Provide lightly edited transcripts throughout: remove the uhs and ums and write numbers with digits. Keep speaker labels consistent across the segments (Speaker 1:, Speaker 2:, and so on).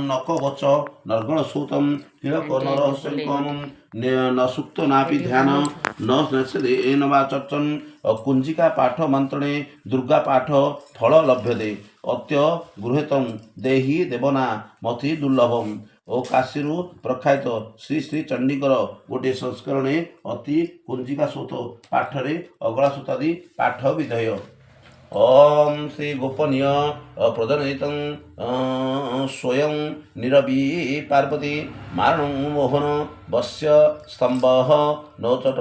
Speaker 1: नकवच नर्गणसूतं तिलकनरशङ्कं न सुक्तो नापि ध्यान न स्नेन वा चर्चन कुञ्जिका पाठ मन्त्रणे दुर्गा पाठ फल लभ्यते अत्य गृहेतं देहि देवना मति दुर्लभम ओ काशीरू प्रख्यात श्री श्री चंडीकर गोटे संस्करणे अति कुंजिका सूत पाठरे अगला सूतादि पाठ विधेय ओम श्री गोपनीय प्रदनित स्वयं निरवी पार्वती मारण मोहन वश्य स्तंभ नोचट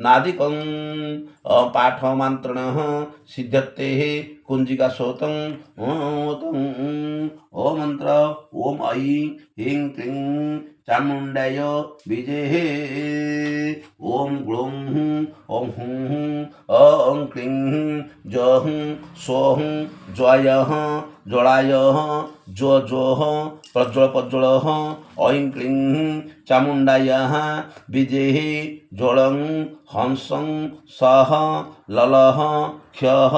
Speaker 1: नादिक पाठ मंत्रण सिद्धते कुंजिका सोतं ओ मंत्र ओम ऐ ह्रीं क्लीं चामुंडाय विजे ओम ग्लूं ओम हुं ओं क्लीं जहुं सोहुं ज्वायः ज्वलाय ज्वोः प्रज्वल प्रज्वल ऐं क्लीं चामुंडायाः विजे ज्वलं हंसं सह ललः क्षः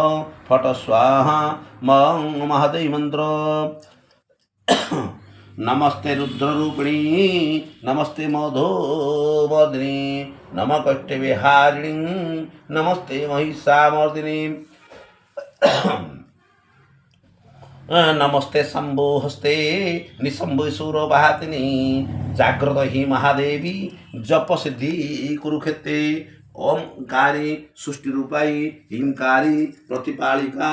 Speaker 1: फट स्वाहा महादेव मंत्र नमस्ते रुद्ररूपिणी नमस्ते मधोमदिनी नम कष्टविहारिणी नमस्ते महिषामर्दिनी नमस्ते शंभो हस्ते निशंभुसूरवाहतिनी जागृत ही महादेवी जप सिद्धि कुरुक्षेत्रे ओंकारी सृष्टि रूपाई हिंकारी प्रतिपालिका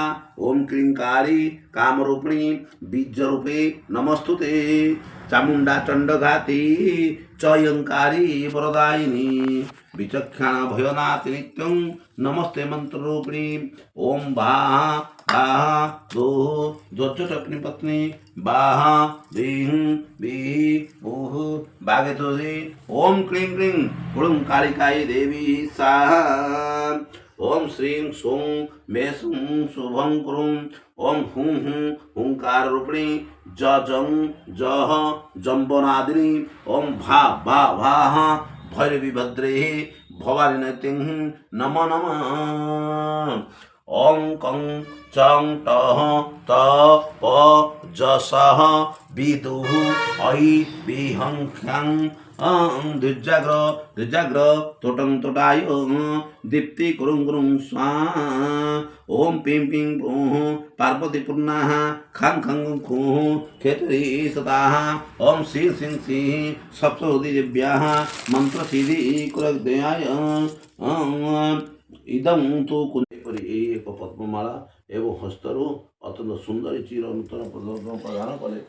Speaker 1: ओम क्लींकारी कामरूपिणी बीज रूपे नमस्तुते चामुंडा चंडघाती चयंकारी वरदायिनी विचक्षण भयनाथ नित्यं नमस्ते मंत्र रूपिणी ओम बाहा बाहा दो ज्वचटग्नि पत्नी बाहा दीं बी ओह बागेतोरी ओम क्लीं क्लीं कुलुं कालिकाय देवी साहा ओम श्रीं सों मेसुं शुभं कुरुं ओम हुं हुं हुंकार रूपिणी जं जह जंबनादिनी ओम भा भा भाः भैरवी भद्रे भवानी नैतिं नमो नमः ओं कं चं टः त प जसः विदुः ऐ विहं ख्यं द्विजाग्र तोटं तोटाय दीप्ति कुरुं कुरुं स्वाहा ओम पिं पिं पुः पार्वती पूर्णाः खं खं खुः खेतरी सताः ओम श्री सिं सिंह सप्तदिव्याः मंत्र सिद्धि कुलग्दयाय इदं तो एक पद्ममाला एवं हस्तरु अत्यंत सुंदर चिर नूतन प्रदान कले।